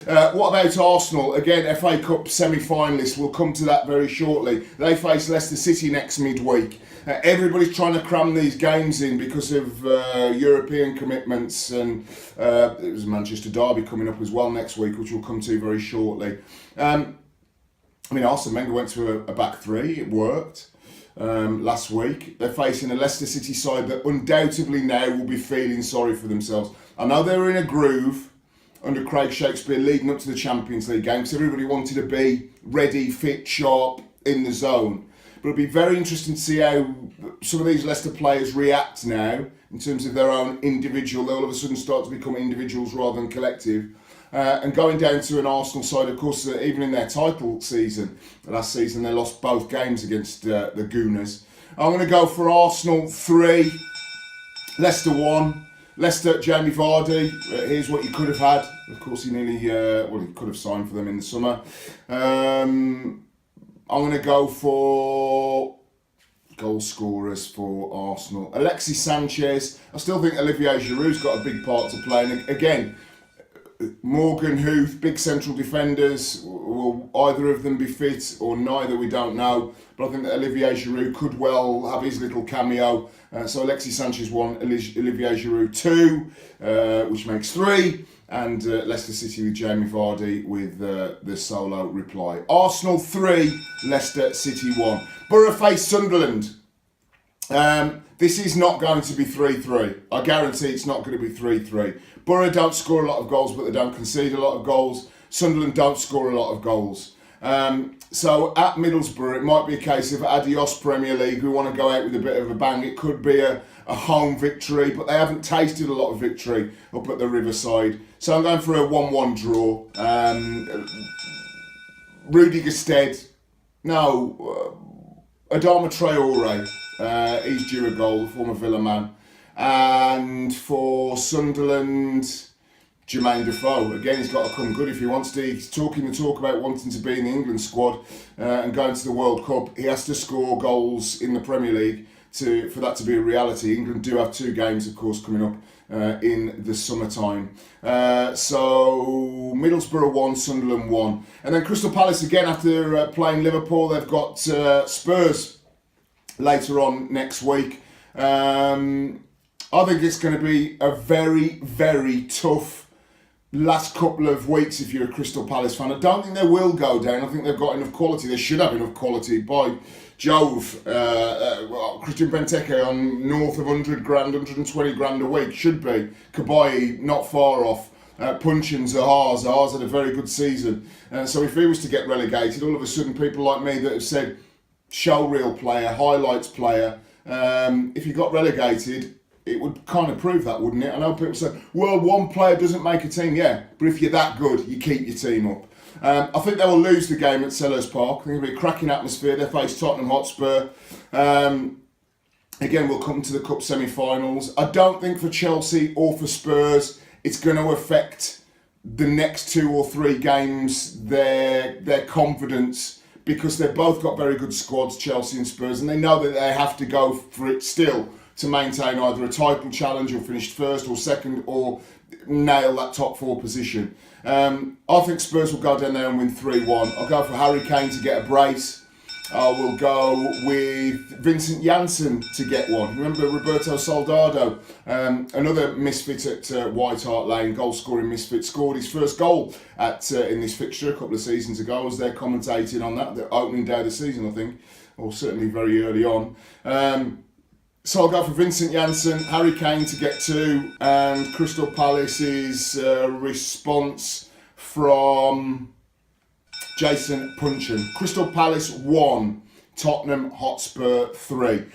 What about Arsenal? Again, FA Cup semi-finalists. We'll come to that very shortly. They face Leicester City next midweek. Everybody's trying to cram these games in because of European commitments, and there's a Manchester derby coming up as well next week, which we'll come to very shortly. Arsene Wenger went to a back three. It worked last week. They're facing a Leicester City side that undoubtedly now will be feeling sorry for themselves. I know they were in a groove under Craig Shakespeare leading up to the Champions League game, because everybody wanted to be ready, fit, sharp, in the zone. But it'll be very interesting to see how some of these Leicester players react now in terms of their own individual. They all of a sudden start to become individuals rather than collective. And going down to an Arsenal side, of course, even in their title season, last season they lost both games against the Gooners. I'm going to go for Arsenal 3, Leicester 1. Leicester, Jamie Vardy, here's what you could have had. Of course, he nearly, he could have signed for them in the summer. I'm going to go for goal scorers for Arsenal. Alexis Sanchez. I still think Olivier Giroud's got a big part to play. And again, Morgan, Huth, big central defenders. Will either of them be fit or neither? We don't know. But I think that Olivier Giroud could well have his little cameo. So Alexis Sanchez 1, Olivier Giroud 2, which makes 3. And Leicester City with Jamie Vardy with the solo reply. Arsenal 3, Leicester City 1. Borough face Sunderland. This is not going to be 3-3. I guarantee it's not going to be 3-3. Borough don't score a lot of goals, but they don't concede a lot of goals. Sunderland don't score a lot of goals. So at Middlesbrough, it might be a case of adios Premier League. We want to go out with a bit of a bang. It could be a home victory, but they haven't tasted a lot of victory up at the Riverside. So I'm going for a 1-1 draw. Rudiger Stead. Adama Traore. He's due a goal, the former Villa man. And for Sunderland, Jermaine Defoe. Again, he's got to come good if he wants to. He's talking the talk about wanting to be in the England squad and going to the World Cup. He has to score goals in the Premier League for that to be a reality. England do have 2 games, of course, coming up in the summertime. So Middlesbrough 1, Sunderland 1. And then Crystal Palace again after playing Liverpool. They've got Spurs later on next week. I think it's going to be a very, very tough last couple of weeks if you're a Crystal Palace fan. I don't think they will go down. I think they've got enough quality. They should have enough quality. By Jove, Christian Benteke on north of 100 grand, 120 grand a week. Should be. Kabay, not far off. Puncheon, Zaha's had a very good season. So if he was to get relegated, all of a sudden people like me that have said show reel player, highlights player, if you got relegated, it would kind of prove that, wouldn't it? I know people say, well, one player doesn't make a team. Yeah, but if you're that good, you keep your team up. I think they will lose the game at Selhurst Park. I think it'll be a cracking atmosphere. They face Tottenham Hotspur. Again, we'll come to the Cup semi-finals. I don't think for Chelsea or for Spurs, it's going to affect the next 2 or 3 games, their confidence, because they've both got very good squads, Chelsea and Spurs, and they know that they have to go for it still to maintain either a title challenge or finish first or second or nail that top 4 position. I think Spurs will go down there and win 3-1. I'll go for Harry Kane to get a brace. I will go with Vincent Janssen to get one. Remember Roberto Soldado, another misfit at White Hart Lane, goal-scoring misfit, scored his first goal in this fixture a couple of seasons ago. I was there commentating on that, the opening day of the season, I think, or certainly very early on. So I'll go for Vincent Janssen, Harry Kane to get 2, and Crystal Palace's response from Jason Puncheon. Crystal Palace 1, Tottenham Hotspur 3.